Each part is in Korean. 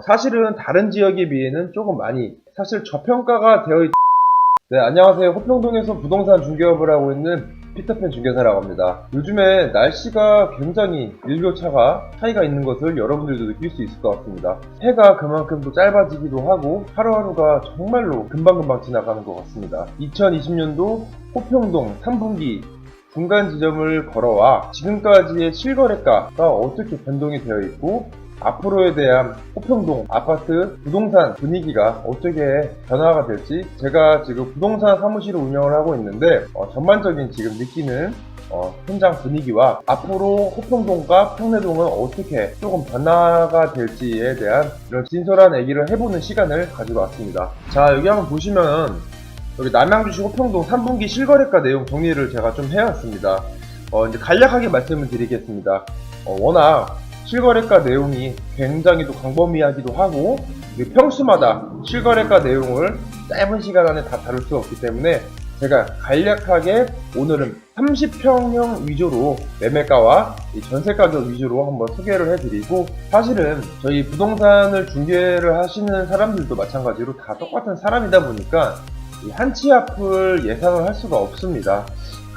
사실은 다른 지역에 비해는 조금 많이 사실 저평가가 되어 있... 네, 안녕하세요. 호평동에서 부동산 중개업을 하고 있는 피터팬 중개사라고 합니다. 요즘에 날씨가 굉장히 일교차가 차이가 있는 것을 여러분들도 느낄 수 있을 것 같습니다. 해가 그만큼 또 짧아지기도 하고 하루하루가 정말로 금방금방 지나가는 것 같습니다. 2020년도 호평동 3분기 중간 지점을 걸어와 지금까지의 실거래가가 어떻게 변동이 되어 있고 앞으로에 대한 호평동 아파트 부동산 분위기가 어떻게 변화가 될지 제가 지금 부동산 사무실을 운영을 하고 있는데 전반적인 지금 느끼는 현장 분위기와 앞으로 호평동과 평내동은 어떻게 조금 변화가 될지에 대한 이런 진솔한 얘기를 해보는 시간을 가지고 왔습니다. 자, 여기 한번 보시면 여기 남양주시 호평동 3분기 실거래가 내용 정리를 제가 좀 해왔습니다. 이제 간략하게 말씀을 드리겠습니다. 워낙 실거래가 내용이 굉장히 또 광범위하기도 하고 평수마다 실거래가 내용을 짧은 시간 안에 다 다룰 수 없기 때문에 제가 간략하게 오늘은 30평형 위주로 매매가와 전세 가격 위주로 한번 소개를 해드리고, 사실은 저희 부동산을 중개를 하시는 사람들도 마찬가지로 다 똑같은 사람이다 보니까 한 치 앞을 예상을 할 수가 없습니다.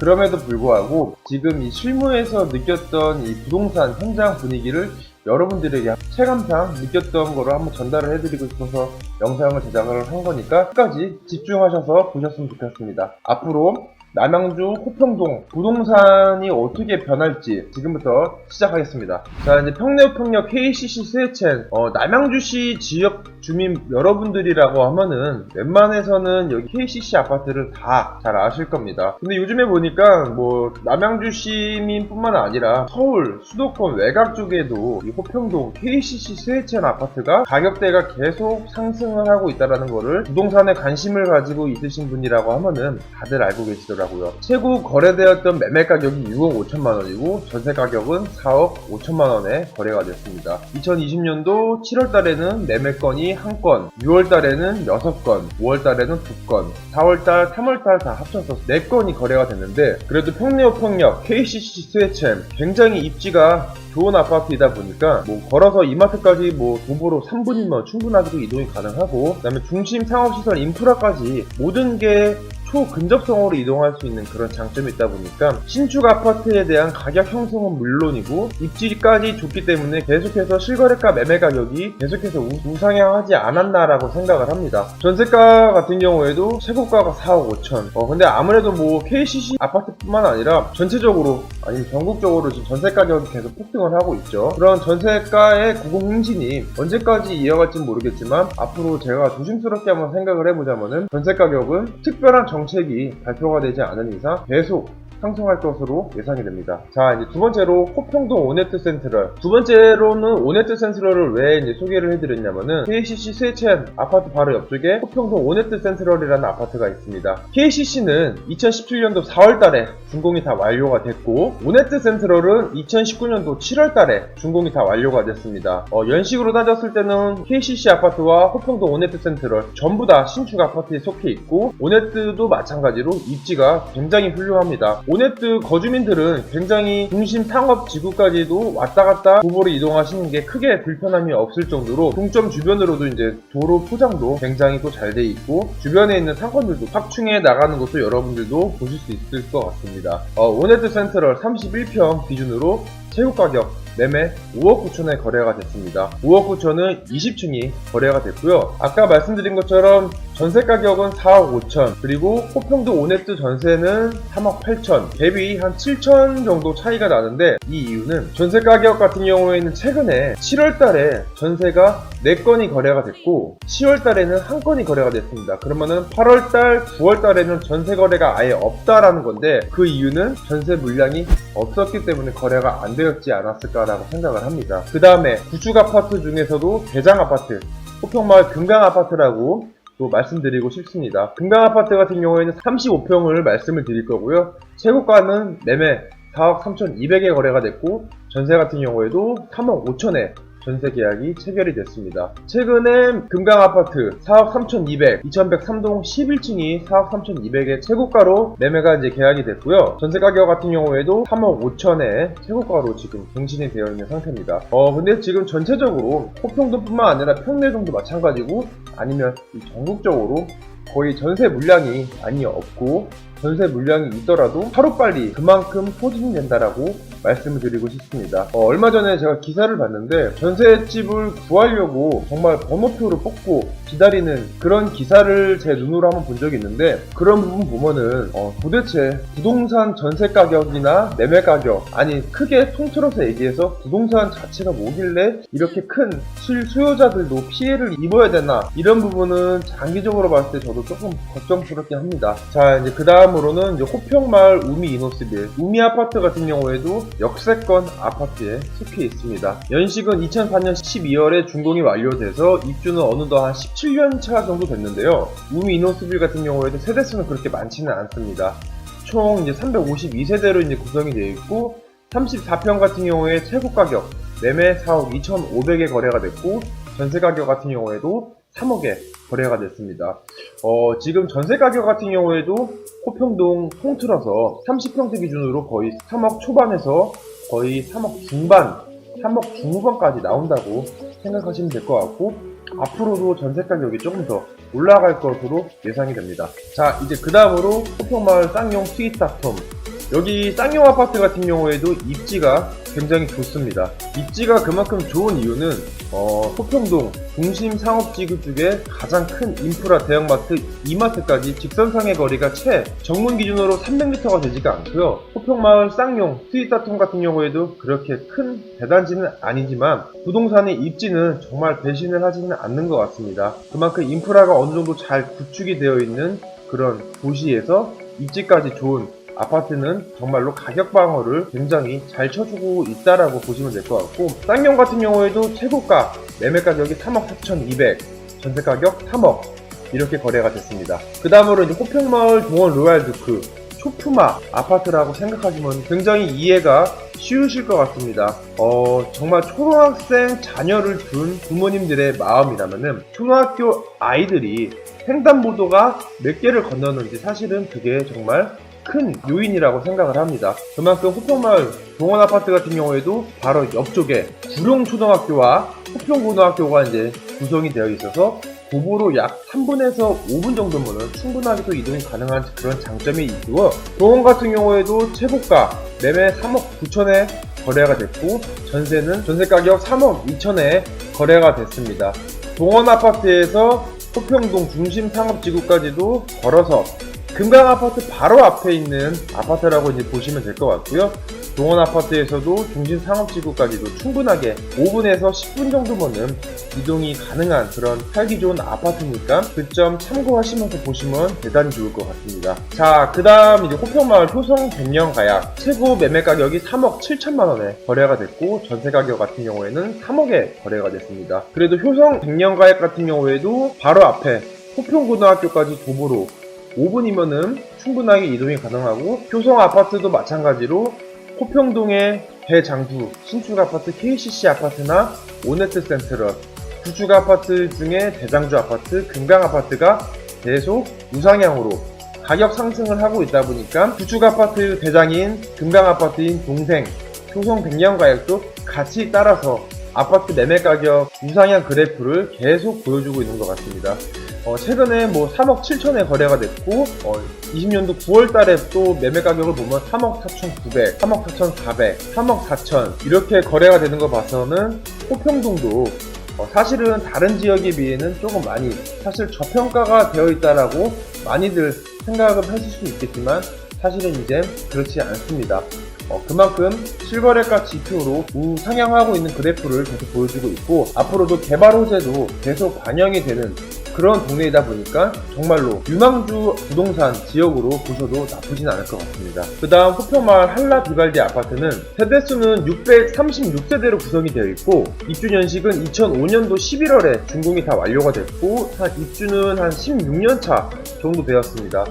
그럼에도 불구하고 지금 이 실무에서 느꼈던 이 부동산 현장 분위기를 여러분들에게 체감상 느꼈던 거를 한번 전달을 해드리고 싶어서 영상을 제작을 한 거니까 끝까지 집중하셔서 보셨으면 좋겠습니다. 앞으로 남양주 호평동 부동산이 어떻게 변할지 지금부터 시작하겠습니다. 자, 이제 평내호평역 KCC 스웨첸 남양주시 지역 주민 여러분들이라고 하면은 웬만해서는 여기 KCC 아파트를 다 잘 아실 겁니다. 근데 요즘에 보니까 뭐 남양주 시민뿐만 아니라 서울 수도권 외곽 쪽에도 이 호평동 KCC 스웨첸 아파트가 가격대가 계속 상승을 하고 있다는 거를 부동산에 관심을 가지고 있으신 분이라고 하면은 다들 알고 계시더라고요. 최고 거래되었던 매매 가격이 6억 5천만 원이고 전세 가격은 4억 5천만 원에 거래가 됐습니다. 2020년도 7월 달에는 매매건이 1건, 6월 달에는 6건, 5월 달에는 2건, 4월 달, 3월 달 다 합쳐서 4건이 거래가 됐는데, 그래도 평내호평역 KCC 스웨첸 굉장히 입지가 좋은 아파트이다 보니까 뭐 걸어서 이마트까지 뭐 도보로 3분이면 충분하게 이동이 가능하고, 그 다음에 중심 상업시설 인프라까지 모든 게 초근접성으로 이동할 수 있는 그런 장점이 있다 보니까 신축 아파트에 대한 가격 형성은 물론이고 입지까지 좋기 때문에 계속해서 실거래가 매매 가격이 계속해서 우상향하지 않았나라고 생각을 합니다. 전세가 같은 경우에도 최고가가 4억 5천. 근데 아무래도 뭐 KCC 아파트뿐만 아니라 전체적으로 아니면 전국적으로 지금 전세 가격이 계속 폭등을 하고 있죠. 그런 전세가의 고공행진이 언제까지 이어갈지는 모르겠지만 앞으로 제가 조심스럽게 한번 생각을 해보자면은 전세 가격은 특별한 정책이 발표가 되지 않은 이상 계속 상승할 것으로 예상이 됩니다. 자, 이제 두 번째로 호평동 오네트 센트럴. 두 번째로는 오네트 센트럴을 왜 이제 소개를 해드렸냐면은 KCC 스웨첸 아파트 바로 옆쪽에 호평동 오네트 센트럴이라는 아파트가 있습니다. KCC는 2017년도 4월 달에 준공이 다 완료가 됐고, 오네트 센트럴은 2019년도 7월 달에 준공이 다 완료가 됐습니다. 연식으로 따졌을 때는 KCC 아파트와 호평동 오네트 센트럴 전부 다 신축 아파트에 속해 있고, 오네트도 마찬가지로 입지가 굉장히 훌륭합니다. 오네트 거주민들은 굉장히 중심 상업 지구까지도 왔다 갔다 도보로 이동하시는 게 크게 불편함이 없을 정도로 동점 주변으로도 이제 도로 포장도 굉장히 또 잘 돼 있고, 주변에 있는 상권들도 확충해 나가는 것도 여러분들도 보실 수 있을 것 같습니다. 오네트 센트럴 31평 기준으로 최고 가격 매매 5억 9천에 거래가 됐습니다. 5억 9천은 20층이 거래가 됐고요. 아까 말씀드린 것처럼 전세 가격은 4억 5천, 그리고 호평동 오네트 전세는 3억 8천, 갭이 한 7천 정도 차이가 나는데, 이 이유는 전세 가격 같은 경우에는 최근에 7월 달에 전세가 4건이 거래가 됐고 10월 달에는 1건이 거래가 됐습니다. 그러면은 8월 달, 9월 달에는 전세 거래가 아예 없다라는 건데, 그 이유는 전세 물량이 없었기 때문에 거래가 안 되었지 않았을까라고 생각을 합니다. 그 다음에 구축 아파트 중에서도 대장 아파트, 호평마을 금강 아파트라고 또 말씀드리고 싶습니다. 금강 아파트 같은 경우에는 35평을 말씀을 드릴 거고요. 최고가는 매매 4억 3,200에 거래가 됐고, 전세 같은 경우에도 3억 5천에 전세 계약이 체결이 됐습니다. 최근에 금강아파트 4억 3,200, 2103동 11층이 4억 3,200의 최고가로 매매가 이제 계약이 됐고요. 전세 가격 같은 경우에도 3억 5천에 최고가로 지금 갱신이 되어 있는 상태입니다. 근데 지금 전체적으로 호평도뿐만 아니라 평내동도 마찬가지고 아니면 전국적으로 거의 전세 물량이 많이 없고 전세 물량이 있더라도 하루빨리 그만큼 소진이 된다라고 말씀을 드리고 싶습니다. 얼마 전에 제가 기사를 봤는데 전세집을 구하려고 정말 번호표를 뽑고 기다리는 그런 기사를 제 눈으로 한번 본 적이 있는데 그런 부분 보면은 도대체 부동산 전세 가격이나 매매 가격 아니 크게 통틀어서 얘기해서 부동산 자체가 뭐길래 이렇게 큰 실수요자들도 피해를 입어야 되나 이런 부분은 장기적으로 봤을 때 저도 조금 걱정스럽긴 합니다. 자 이제 그 다음으로는 이제 호평마을 우미 이노스빌 우미 아파트 같은 경우에도 역세권 아파트에 속해 있습니다. 연식은 2004년 12월에 준공이 완료돼서 입주는 어느덧 한 17년 차 정도 됐는데요. 우미 이노스빌 같은 경우에도 세대수는 그렇게 많지는 않습니다. 총 이제 352세대로 이제 구성이 되어 있고 34평 같은 경우에 최고 가격 매매 4억 2,500에 거래가 됐고 전세 가격 같은 경우에도 3억에 거래가 됐습니다. 지금 전세 가격 같은 경우에도 호평동 통틀어서 30평대 기준으로 거의 3억 초반에서 거의 3억 중반, 3억 중후반까지 나온다고 생각하시면 될 것 같고 앞으로도 전세 가격이 조금 더 올라갈 것으로 예상이 됩니다. 자 이제 그 다음으로 호평마을 쌍용 스윗닷홈 여기 쌍용 아파트 같은 경우에도 입지가 굉장히 좋습니다. 입지가 그만큼 좋은 이유는 호평동 중심 상업지구 쪽에 가장 큰 인프라 대형마트 이마트까지 직선상의 거리가 채 정문 기준으로 300m가 되지가 않고요. 호평마을 쌍용 스윗닷홈 같은 경우에도 그렇게 큰 대단지는 아니지만 부동산의 입지는 정말 배신을 하지는 않는 것 같습니다. 그만큼 인프라가 어느 정도 잘 구축이 되어 있는 그런 도시에서 입지까지 좋은 아파트는 정말로 가격 방어를 굉장히 잘 쳐주고 있다라고 보시면 될 것 같고 쌍용 같은 경우에도 최고가 매매 가격이 3억 4,200 전세 가격 3억 이렇게 거래가 됐습니다. 그 다음으로 이제 호평마을 동원 로얄두크 초품화 아파트라고 생각하시면 굉장히 이해가 쉬우실 것 같습니다. 정말 초등학생 자녀를 둔 부모님들의 마음이라면은 초등학교 아이들이 횡단보도가 몇 개를 건너는지 사실은 그게 정말 큰 요인이라고 생각을 합니다. 그만큼 호평마을 동원아파트 같은 경우에도 바로 옆쪽에 구룡초등학교와 호평고등학교가 이제 구성이 되어 있어서 도보로 약 3분에서 5분 정도면 충분하게 또 이동이 가능한 그런 장점이 있고요. 동원 같은 경우에도 최고가 매매 3억 9천에 거래가 됐고 전세는 전세 가격 3억 2천에 거래가 됐습니다. 동원아파트에서 호평동 중심 상업지구까지도 걸어서 금강아파트 바로 앞에 있는 아파트라고 이제 보시면 될 것 같고요. 동원 아파트에서도 중심 상업지구까지도 충분하게 5분에서 10분 정도면은 이동이 가능한 그런 살기 좋은 아파트니까 그 점 참고하시면서 보시면 대단히 좋을 것 같습니다. 자, 그 다음 이제 호평마을 효성 백년가약 최고 매매 가격이 3억 7천만원에 거래가 됐고 전세 가격 같은 경우에는 3억에 거래가 됐습니다. 그래도 효성 백년가약 같은 경우에도 바로 앞에 호평고등학교까지 도보로 5분이면은 충분하게 이동이 가능하고 효성 아파트도 마찬가지로 호평동의 대장부 신축 아파트 KCC 아파트나 오네트 센트럴 구축 아파트 중에 대장주 아파트 금강 아파트가 계속 우상향으로 가격 상승을 하고 있다 보니까 구축 아파트 대장인 금강 아파트인 동생 효성 백년가약도 같이 따라서 아파트 매매 가격 우상향 그래프를 계속 보여주고 있는 것 같습니다. 최근에 3억 7천에 거래가 됐고 20년도 9월 달에 또 매매 가격을 보면 3억 4,900, 3억 4,400, 3억 4천 이렇게 거래가 되는 거 봐서는 호평동도 사실은 다른 지역에 비해는 조금 많이 사실 저평가가 되어 있다라고 많이들 생각을 하실 수 있겠지만 사실은 이제 그렇지 않습니다. 그만큼 실거래가 지표로 우상향하고 있는 그래프를 계속 보여주고 있고 앞으로도 개발 호재도 계속 반영이 되는 그런 동네이다 보니까 정말로 유망주 부동산 지역으로 보셔도 나쁘진 않을 것 같습니다. 그 다음 호평마을 한라 비발디 아파트는 세대수는 636세대로 구성이 되어 있고 입주 연식은 2005년도 11월에 준공이 다 완료가 됐고 입주는 한 16년차 정도 되었습니다.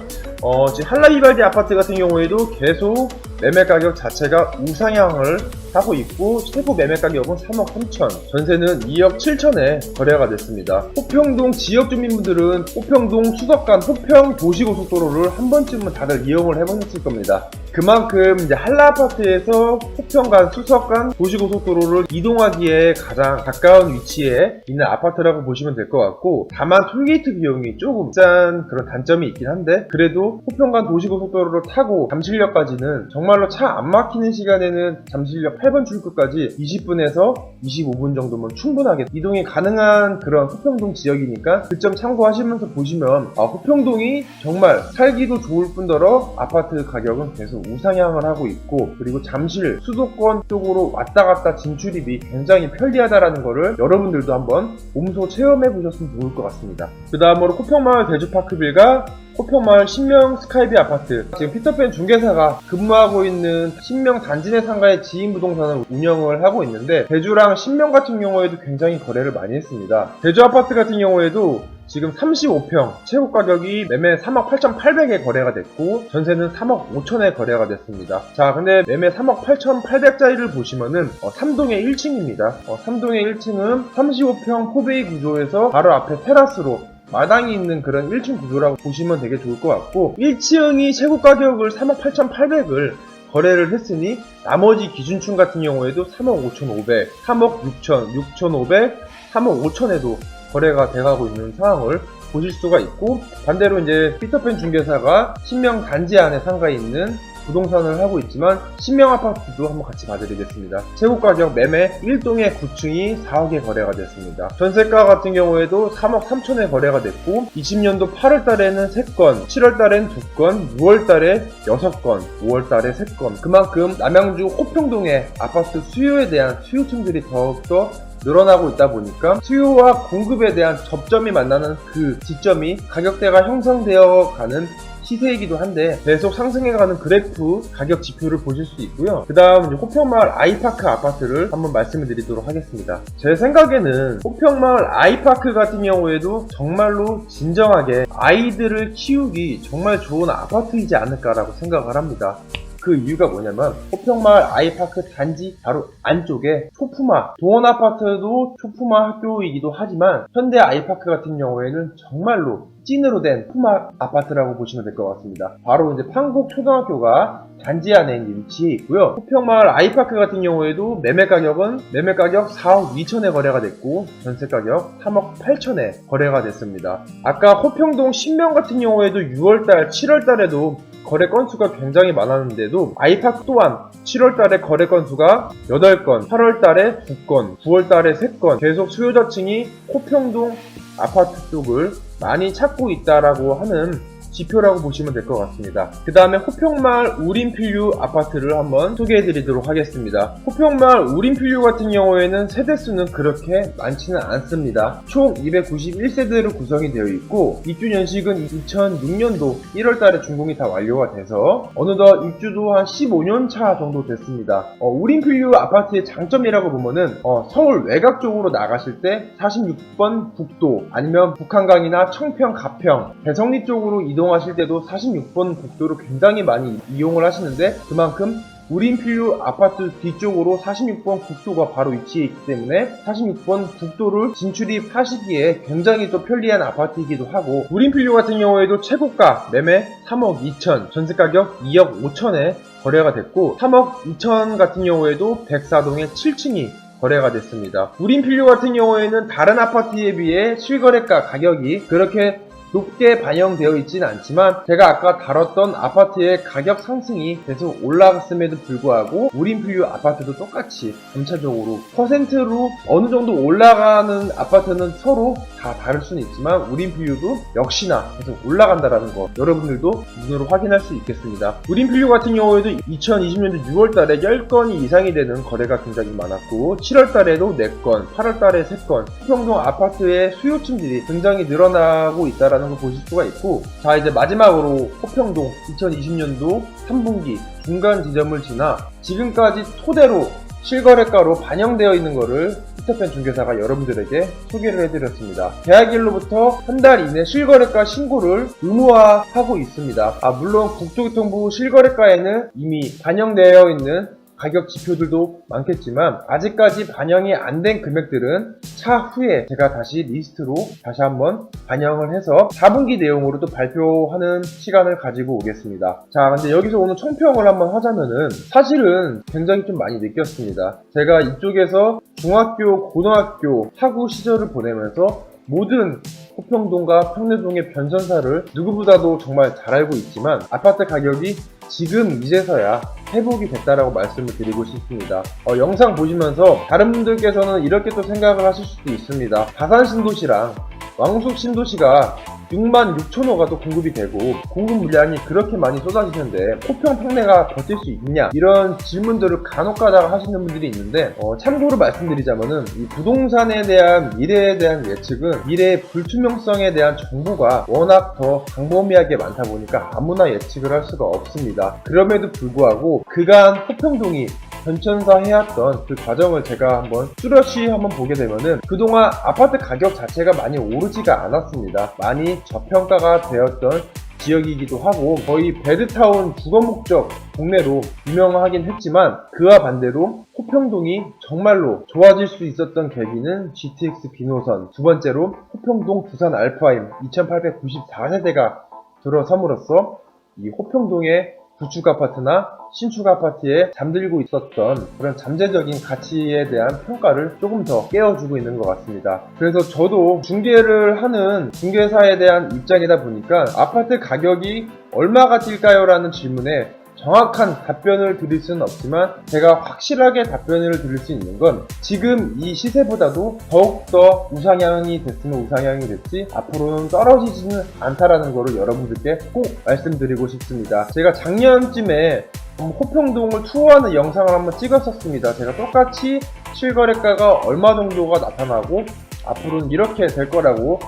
지금 한라 비발디 아파트 같은 경우에도 계속 매매 가격 자체가 우상향을 하고 있고 최고 매매 가격은 3억 3천, 전세는 2억 7천에 거래가 됐습니다. 호평동 지역 주민분들은 호평동 수석간 호평 도시고속도로를 한 번쯤은 다들 이용을 해보셨을 겁니다. 그만큼 이제 한라아파트에서 호평간 수석간 도시고속도로를 이동하기에 가장 가까운 위치에 있는 아파트라고 보시면 될 것 같고, 다만 톨게이트 비용이 조금 비싼 그런 단점이 있긴 한데, 그래도 호평간 도시고속도로를 타고 잠실역까지는 정말로 차 안 막히는 시간에는 잠실역 8번 출구까지 20분에서 25분 정도면 충분하게 이동이 가능한 그런 호평동 지역이니까 그 점 참고하시면서 보시면 호평동이 정말 살기도 좋을 뿐더러 아파트 가격은 계속 우상향을 하고 있고, 그리고 잠실 수도권 쪽으로 왔다 갔다 진출입이 굉장히 편리하다라는 거를 여러분들도 한번 몸소 체험해 보셨으면 좋을 것 같습니다. 그 다음으로 호평마을 대주파크빌과 호평마을 신명 스카이비 아파트, 지금 피터팬 중개사가 근무하고 있는 신명 단지 내 상가의 지인부동산을 운영을 하고 있는데, 대주랑 신명 같은 경우에도 굉장히 거래를 많이 했습니다. 대주 아파트 같은 경우에도 지금 35평 최고 가격이 매매 3억 8,800에 거래가 됐고 전세는 3억 5천에 거래가 됐습니다. 자, 근데 매매 3억 8,800짜리를 보시면은 3동의 1층입니다. 3동의 1층은 35평 포베이 구조에서 바로 앞에 테라스로 마당이 있는 그런 1층 구조라고 보시면 되게 좋을 것 같고, 1층이 최고 가격을 3억 8,800을 거래를 했으니 나머지 기준층 같은 경우에도 3억 5,500, 3억 6천, 6,500, 3억 5천에도 거래가 돼가고 있는 상황을 보실 수가 있고, 반대로 이제 피터팬 중개사가 신명 단지 안에 상가에 있는 부동산을 하고 있지만 신명 아파트도 한번 같이 봐드리겠습니다. 최고 가격 매매 1동의 9층이 4억에 거래가 됐습니다. 전세가 같은 경우에도 3억 3천에 거래가 됐고 20년도 8월달에는 3건, 7월달엔 2건, 6월달에 6건, 5월달에 3건. 그만큼 남양주 호평동의 아파트 수요에 대한 수요층들이 더욱더 늘어나고 있다 보니까 수요와 공급에 대한 접점이 만나는 그 지점이 가격대가 형성되어 가는 시세이기도 한데 계속 상승해가는 그래프 가격 지표를 보실 수 있고요. 그 다음 호평마을 아이파크 아파트를 한번 말씀을 드리도록 하겠습니다. 제 생각에는 호평마을 아이파크 같은 경우에도 정말로 진정하게 아이들을 키우기 정말 좋은 아파트이지 않을까라고 생각을 합니다. 그 이유가 뭐냐면 호평마을 아이파크 단지 바로 안쪽에 초품화, 동원아파트도 초품화 학교이기도 하지만 현대 아이파크 같은 경우에는 정말로 찐으로 된 품화 아파트라고 보시면 될 것 같습니다. 바로 이제 판곡 초등학교가 단지 안에 위치해 있고요. 호평마을 아이파크 같은 경우에도 매매 가격은 매매 가격 4억 2천에 거래가 됐고 전세 가격 3억 8천에 거래가 됐습니다. 아까 호평동 신명 같은 경우에도 6월달, 7월달에도 거래 건수가 굉장히 많았는데도 아이파크 또한 7월달에 거래 건수가 8건, 8월달에 2건, 9월달에 3건 계속 수요자층이 호평동 아파트 쪽을 많이 찾고 있다라고 하는 지표라고 보시면 될 것 같습니다. 그 다음에 호평마을 우림필류 아파트를 한번 소개해드리도록 하겠습니다. 호평마을 우림필류 같은 경우에는 세대수는 그렇게 많지는 않습니다. 총 291세대로 구성이 되어 있고 입주 연식은 2006년도 1월달에 준공이 다 완료가 돼서 어느덧 입주도 한 15년 차 정도 됐습니다. 우림필류 아파트의 장점이라고 보면은 서울 외곽 쪽으로 나가실 때 46번 국도 아니면 북한강이나 청평, 가평, 대성리 쪽으로 이동하실 때도 46번 국도를 굉장히 많이 이용을 하시는데 그만큼 우림필류 아파트 뒤쪽으로 46번 국도가 바로 위치해 있기 때문에 46번 국도를 진출입하시기에 굉장히 또 편리한 아파트이기도 하고 우림필류 같은 경우에도 최고가 매매 3억 2천, 전세가격 2억 5천에 거래가 됐고 3억 2천 같은 경우에도 104동의 7층이 거래가 됐습니다. 우림필류 같은 경우에는 다른 아파트에 비해 실거래가 가격이 그렇게 높게 반영되어 있지는 않지만 제가 아까 다뤘던 아파트의 가격 상승이 계속 올라갔음에도 불구하고 우림필류 아파트도 똑같이 점차적으로 퍼센트로 어느 정도 올라가는 아파트는 서로 다 다를 수는 있지만 우림필류도 역시나 계속 올라간다라는 거 여러분들도 눈으로 확인할 수 있겠습니다. 우림필류 같은 경우에도 2020년도 6월달에 10건이 이상이 되는 거래가 굉장히 많았고 7월달에도 4건, 8월달에 3건 호평동 아파트의 수요층들이 굉장히 늘어나고 있다라는 걸 보실 수가 있고 자 이제 마지막으로 호평동 2020년도 3분기 중간 지점을 지나 지금까지 토대로 실거래가로 반영되어 있는 것을 피터팬 중개사가 여러분들에게 소개를 해드렸습니다. 계약일로부터 한 달 이내 실거래가 신고를 의무화하고 있습니다. 물론 국토교통부 실거래가에는 이미 반영되어 있는 가격 지표들도 많겠지만 아직까지 반영이 안 된 금액들은 차후에 제가 다시 리스트로 다시 한번 반영을 해서 4분기 내용으로 또 발표하는 시간을 가지고 오겠습니다. 자, 근데 여기서 오늘 총평을 한번 하자면은 사실은 굉장히 좀 많이 느꼈습니다. 제가 이쪽에서 중학교, 고등학교, 학우 시절을 보내면서 모든 호평동과 평내동의 변전사를 누구보다도 정말 잘 알고 있지만 아파트 가격이 지금 이제서야 회복이 됐다라고 말씀을 드리고 싶습니다. 영상 보시면서 다른 분들께서는 이렇게 또 생각을 하실 수도 있습니다. 다산 신도시랑 왕숙 신도시가 6만 6천 호가 또 공급이 되고 공급 물량이 그렇게 많이 쏟아지는데 호평 평내가 버틸 수 있냐 이런 질문들을 간혹가다가 하시는 분들이 있는데 참고로 말씀드리자면은 이 부동산에 대한 미래에 대한 예측은 미래의 불투명성에 대한 정보가 워낙 더 광범위하게 많다 보니까 아무나 예측을 할 수가 없습니다. 그럼에도 불구하고 그간 호평동이 변천사 해왔던 그 과정을 제가 한번 뚜렷이 한번 보게 되면은 그동안 아파트 가격 자체가 많이 오르지가 않았습니다. 많이 저평가가 되었던 지역이기도 하고 거의 베드타운 주거목적 동네로 유명하긴 했지만 그와 반대로 호평동이 정말로 좋아질 수 있었던 계기는 GTX 비노선, 두 번째로 호평동 두산 알파임 2894세대가 들어섬으로써 이 호평동의 구축 아파트나 신축 아파트에 잠들고 있었던 그런 잠재적인 가치에 대한 평가를 조금 더 깨워주고 있는 것 같습니다. 그래서 저도 중개를 하는 중개사에 대한 입장이다 보니까 아파트 가격이 얼마가 뛸까요? 라는 질문에 정확한 답변을 드릴 수는 없지만 제가 확실하게 답변을 드릴 수 있는 건 지금 이 시세보다도 더욱더 우상향이 됐으면 우상향이 됐지 앞으로는 떨어지지는 않다라는 거를 여러분들께 꼭 말씀드리고 싶습니다. 제가 작년쯤에 호평동을 투어하는 영상을 한번 찍었었습니다. 제가 똑같이 실거래가가 얼마 정도가 나타나고 앞으로는 이렇게 될 거라고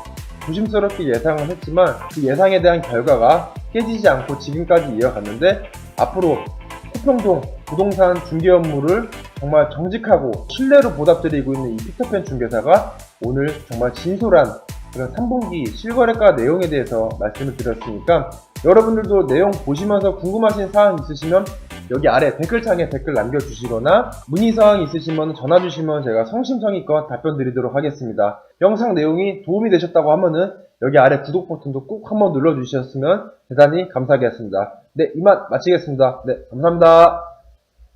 조심스럽게 예상을 했지만 그 예상에 대한 결과가 깨지지 않고 지금까지 이어갔는데 앞으로 호평동 부동산 중개 업무를 정말 정직하고 신뢰로 보답드리고 있는 이 피터팬 중개사가 오늘 정말 진솔한 그런 3분기 실거래가 내용에 대해서 말씀을 드렸으니까 여러분들도 내용 보시면서 궁금하신 사항 있으시면 여기 아래 댓글창에 댓글 남겨주시거나 문의사항 있으시면 전화주시면 제가 성심성의껏 답변 드리도록 하겠습니다. 영상 내용이 도움이 되셨다고 하면은 여기 아래 구독 버튼도 꼭 한번 눌러주셨으면 대단히 감사하겠습니다. 네, 이만 마치겠습니다. 네, 감사합니다.